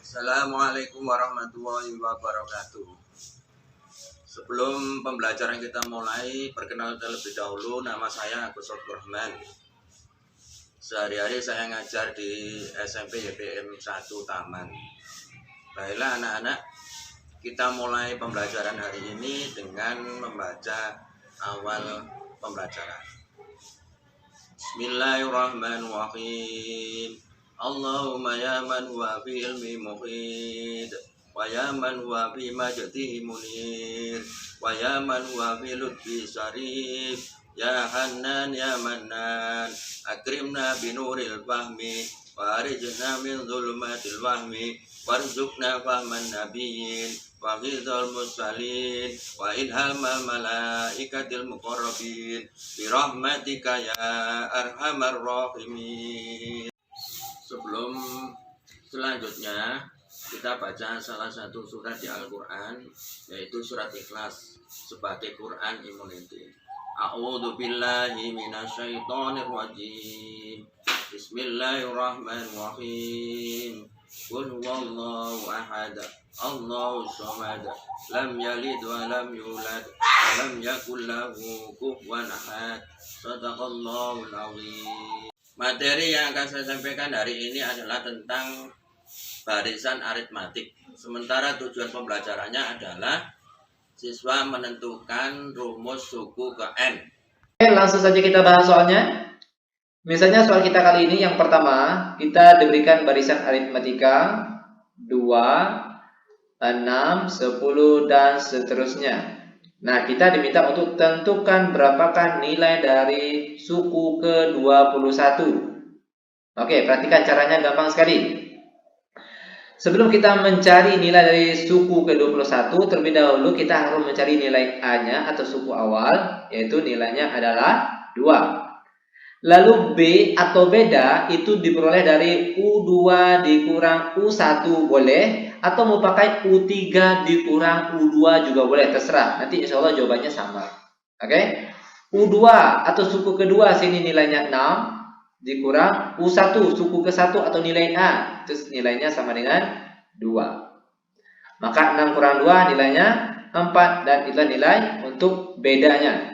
Assalamualaikum warahmatullahi wabarakatuh. Sebelum pembelajaran kita mulai, perkenalkan terlebih dahulu, nama saya Agus Rahman. Sehari-hari saya ngajar di SMP YPM 1 Taman. Baiklah anak-anak, kita mulai pembelajaran hari ini dengan membaca awal pembelajaran. Bismillahirrahmanirrahim. Allahumma ya man huwa fi ilmi muhid, wa ya man huwa fi majdihi munir, wa ya man huwa fi lutfi sarif, ya hannan ya mannan, akrimna binuril fahmi, wa arijna min dhulumatil wahmi, warzuqna fahman nabiyyin, wa hifdzal mursalin, wa ilhamal malaikatil muqarrabin, birahmatika ya arhamar rahimin. Sebelum selanjutnya kita baca salah satu surat di Al-Quran, yaitu surat Ikhlas sebagai Quran Immunity. A'udzu billahi minasyaitonir rajim. Bismillahirrahmanirrahim. Qul huwallahu ahad, Allahus samad, lam yalid wa lam yulad, wa lam yakul lahu kufuwan ahad. Shadaqallahul azim. Materi yang akan saya sampaikan hari ini adalah tentang barisan aritmatik. Sementara tujuan pembelajarannya adalah siswa menentukan rumus suku ke N. Oke, langsung saja kita bahas soalnya. Misalnya soal kita kali ini yang pertama, kita diberikan barisan aritmatika 2, 6, 10, dan seterusnya. Nah, kita diminta untuk tentukan berapakah nilai dari suku ke-21. Oke, perhatikan caranya gampang sekali. Sebelum kita mencari nilai dari suku ke-21, terlebih dahulu kita harus mencari nilai A-nya atau suku awal, yaitu nilainya adalah 2. Lalu B atau beda itu diperoleh dari U2 dikurang U1 boleh, atau mau pakai U3 dikurang U2 juga boleh, terserah. Nanti insya Allah jawabannya sama. Oke? U2 atau suku kedua sini nilainya 6 dikurang U1 suku ke-1 atau nilai A, terus nilainya sama dengan 2. Maka 6 kurang 2 nilainya 4, dan itulah nilai untuk bedanya.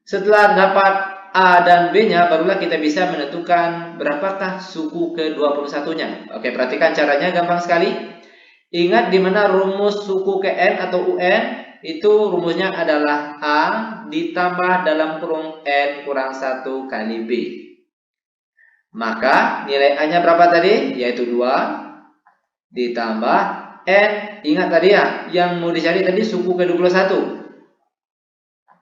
Setelah dapat A dan B-nya, barulah kita bisa menentukan berapakah suku ke-21-nya. Oke, perhatikan caranya gampang sekali. Ingat di mana rumus suku ke N atau UN, itu rumusnya adalah A ditambah dalam kurung N kurang 1 kali B. Maka nilai A-nya berapa tadi? Yaitu 2 ditambah N. Ingat tadi ya, yang mau dicari tadi suku ke-21.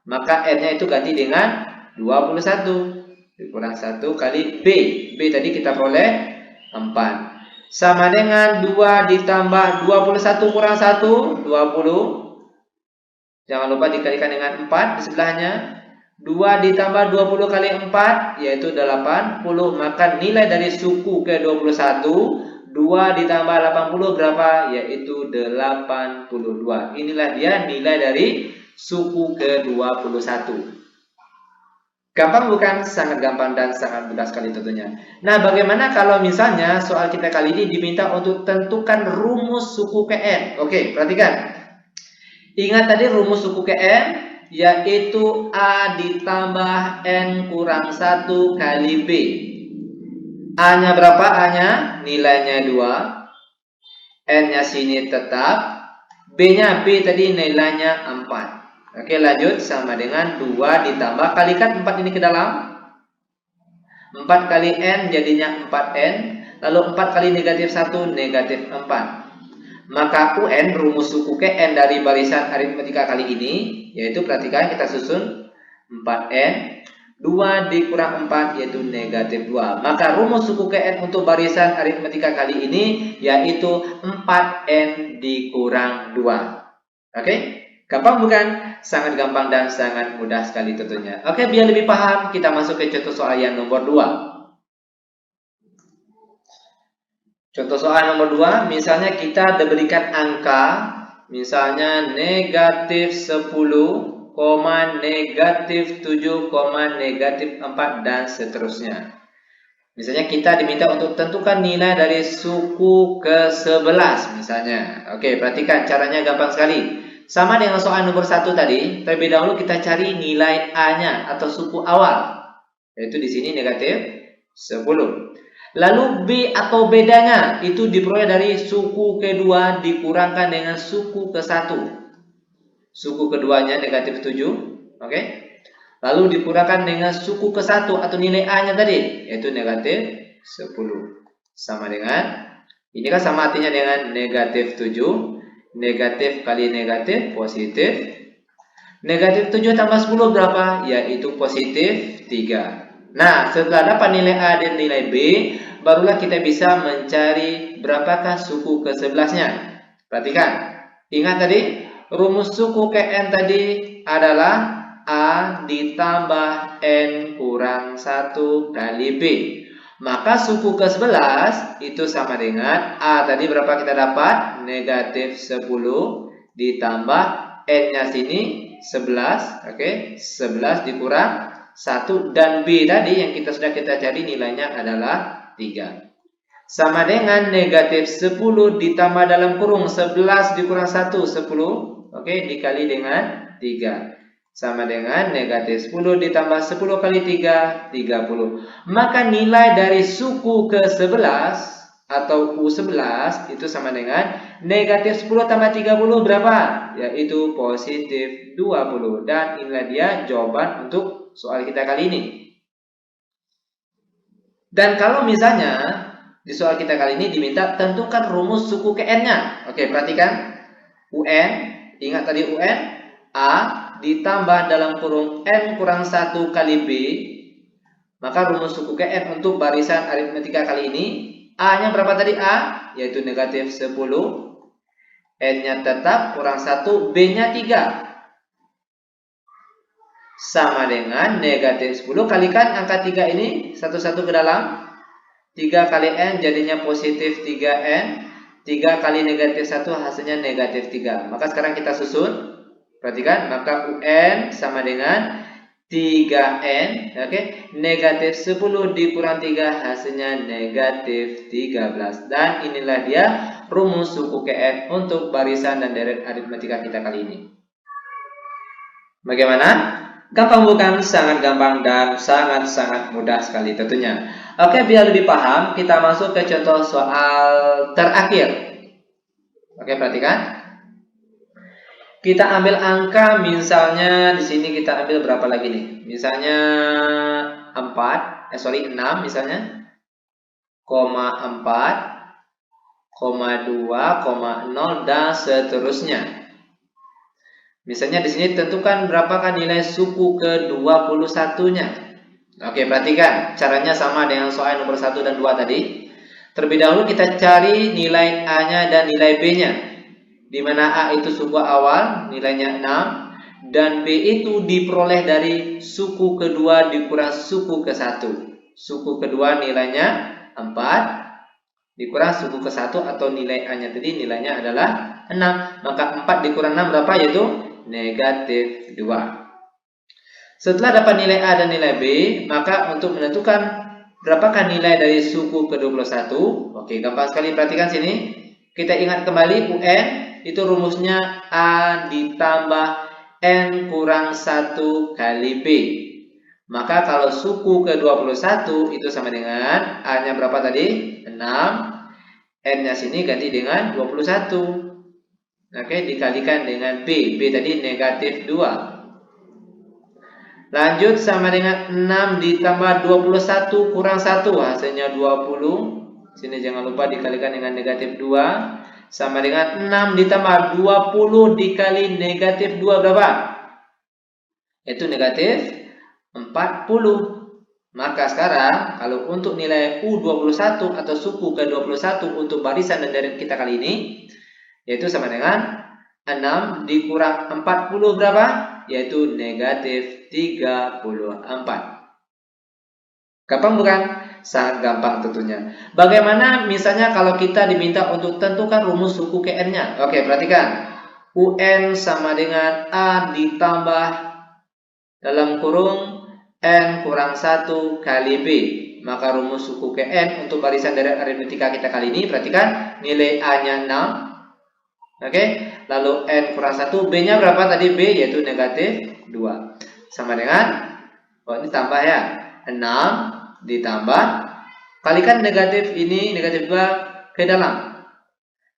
Maka N-nya itu ganti dengan 21 dikurang 1 kali B. B tadi kita peroleh 4. Sama dengan 2 ditambah 21 kurang 1, 20. Jangan lupa dikalikan dengan 4 di sebelahnya. 2 ditambah 20 kali 4, yaitu 80. Maka nilai dari suku ke-21, 2 ditambah 80 berapa? Yaitu 82. Inilah dia nilai dari suku ke-21. Gampang bukan? Sangat gampang dan sangat mudah sekali tentunya. Nah, bagaimana kalau misalnya soal kita kali ini diminta untuk tentukan rumus suku KN? Oke, perhatikan. Ingat tadi rumus suku KN, yaitu A ditambah N kurang 1 kali B. A-nya berapa? A-nya nilainya 2. N-nya sini tetap. B-nya B tadi nilainya 4. Oke, lanjut. Sama dengan 2 ditambah, kalikan 4 ini ke dalam. 4 kali N jadinya 4N. Lalu 4 kali negatif 1, negatif 4. Maka UN, rumus suku ke N dari barisan aritmatika kali ini, yaitu perhatikan kita susun 4N. 2 dikurang 4 yaitu negatif 2. Maka rumus suku ke N untuk barisan aritmatika kali ini yaitu 4N dikurang 2. Oke? Gampang bukan? Sangat gampang dan sangat mudah sekali tentunya. Oke, biar lebih paham, kita masuk ke contoh soal yang nomor 2. Contoh soal nomor 2, misalnya kita diberikan angka, misalnya negatif 10, negatif 7, negatif 4, dan seterusnya. Misalnya kita diminta untuk tentukan nilai dari suku ke-11 misalnya. Oke, perhatikan caranya gampang sekali. Sama dengan soal nomor 1 tadi, terlebih dahulu kita cari nilai A-nya atau suku awal. Yaitu di sini negatif 10. Lalu B atau bedanya itu diperoleh dari suku kedua dikurangkan dengan suku ke-1. Suku keduanya negatif 7. Oke. Lalu dikurangkan dengan suku ke-1 atau nilai A-nya tadi, yaitu negatif 10. Sama dengan, ini kan sama artinya dengan negatif 7. Negatif kali negatif, positif. Negatif 7 tambah 10 berapa? Yaitu positif 3. Nah, setelah dapat nilai A dan nilai B, barulah kita bisa mencari berapakah suku ke-11-nya. Perhatikan, ingat tadi, rumus suku ke N tadi adalah A ditambah N kurang 1 kali B. Maka suku ke-11 itu sama dengan A tadi berapa kita dapat? Negatif 10 ditambah N-nya sini 11. Oke, 11 dikurang 1. Dan B tadi yang sudah kita cari nilainya adalah 3. Sama dengan negatif 10 ditambah dalam kurung 11 dikurang 1, 10. Oke, dikali dengan 3. Sama dengan negatif 10 ditambah 10 kali 3, 30. Maka nilai dari suku ke-11 atau U11 itu sama dengan negatif 10 tambah 30 berapa? Yaitu positif 20. Dan inilah dia jawaban untuk soal kita kali ini. Dan kalau misalnya di soal kita kali ini diminta tentukan rumus suku ke N-nya. Oke, perhatikan. UN, ingat tadi UN, A ditambah dalam kurung N kurang 1 kali B. Maka rumus suku ke N untuk barisan aritmetika kali ini, A-nya berapa tadi A? Yaitu negatif 10. N-nya tetap kurang 1, B-nya 3. Sama dengan negatif 10 kalikan angka 3 ini satu-satu ke dalam. 3 kali N jadinya positif 3N. 3 kali negatif 1 hasilnya negatif 3. Maka sekarang kita susun. Perhatikan, maka UN sama dengan 3N. Oke, negatif 10 dikurang 3 hasilnya negatif 13. Dan inilah dia rumus suku KN untuk barisan dan deret aritmetika kita kali ini. Bagaimana? Gampang bukan? Sangat gampang dan sangat-sangat mudah sekali tentunya. Oke, biar lebih paham, kita masuk ke contoh soal terakhir. Oke, perhatikan. Kita ambil angka, misalnya di sini kita ambil berapa lagi nih? Misalnya 6 misalnya. 4, 2, 0 dan seterusnya. Misalnya di sini tentukan berapakah nilai suku ke-21-nya. Oke, perhatikan. Caranya sama dengan soal nomor 1 dan 2 tadi. Terlebih dahulu kita cari nilai A-nya dan nilai B-nya. Di mana A itu suku awal, nilainya 6. Dan B itu diperoleh dari suku kedua dikurang suku ke-1. Suku kedua nilainya 4. Dikurang suku ke-1 atau nilai A-nya tadi nilainya adalah 6. Maka 4 dikurang 6 berapa? Yaitu negatif 2. Setelah dapat nilai A dan nilai B, maka untuk menentukan berapakah nilai dari suku ke-21, oke, gampang sekali, perhatikan sini. Kita ingat kembali UN itu rumusnya A ditambah N kurang 1 kali B. Maka kalau suku ke-21 itu sama dengan A-nya berapa tadi? 6. N-nya sini ganti dengan 21. Oke, dikalikan dengan B. B tadi negatif 2. Lanjut sama dengan 6 ditambah 21 kurang 1. Hasilnya 20. Sini jangan lupa dikalikan dengan negatif 2. Sama dengan 6 ditambah 20 dikali negatif 2 berapa? Itu negatif 40. Maka sekarang kalau untuk nilai U21 atau suku ke-21 untuk barisan dan deret kita kali ini, yaitu sama dengan 6 dikurang 40 berapa? Yaitu negatif 34. Gampang bukan? Sangat gampang tentunya. Bagaimana misalnya kalau kita diminta untuk tentukan rumus suku ke N-nya? Oke, perhatikan. UN sama dengan A ditambah dalam kurung N kurang 1 kali B. maka rumus suku KN untuk barisan deret aritmetika kita kali ini, perhatikan nilai A-nya 6. Oke, lalu N kurang 1, B-nya berapa tadi? B yaitu negatif 2. Sama dengan, ini tambah ya, 6 ditambah, kalikan negatif ini, negatif 2 ke dalam.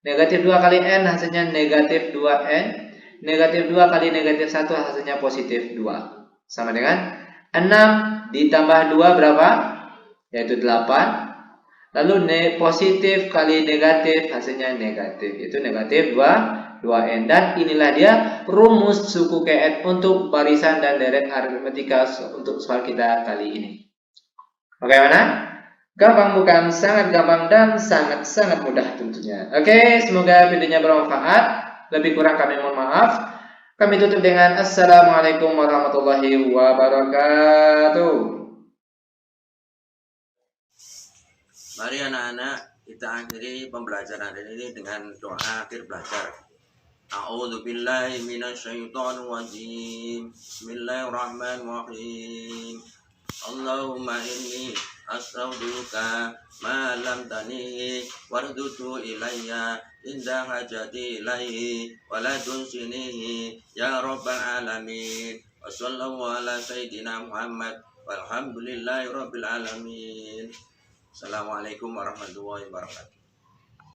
Negatif 2 kali N hasilnya negatif 2N. Negatif 2 kali negatif 1 hasilnya positif 2. Sama dengan 6 ditambah 2 berapa? Yaitu 8. Lalu positif kali negatif hasilnya negatif. Itu negatif 2N. Dan inilah dia rumus suku KN untuk barisan dan deret aritmetika untuk soal kita kali ini. Bagaimana? Gampang bukan? Sangat gampang dan sangat-sangat mudah tentunya. Oke, semoga videonya bermanfaat. Lebih kurang kami mohon maaf. Kami tutup dengan Assalamualaikum warahmatullahi wabarakatuh. Mari anak-anak kita akhiri pembelajaran ini dengan doa akhir belajar. A'udzu billahi minasyaitonir rajim. Bismillahirrahmanirrahim. Allahumma inni astauduka ma lam tanihi wardutu ilayya inda hajati ilaihi waladun sinihi ya rabbal alamin. Wa sallallahu ala sayyidina Muhammad walhamdulillahi rabbil alamin. Assalamualaikum warahmatullahi wabarakatuh.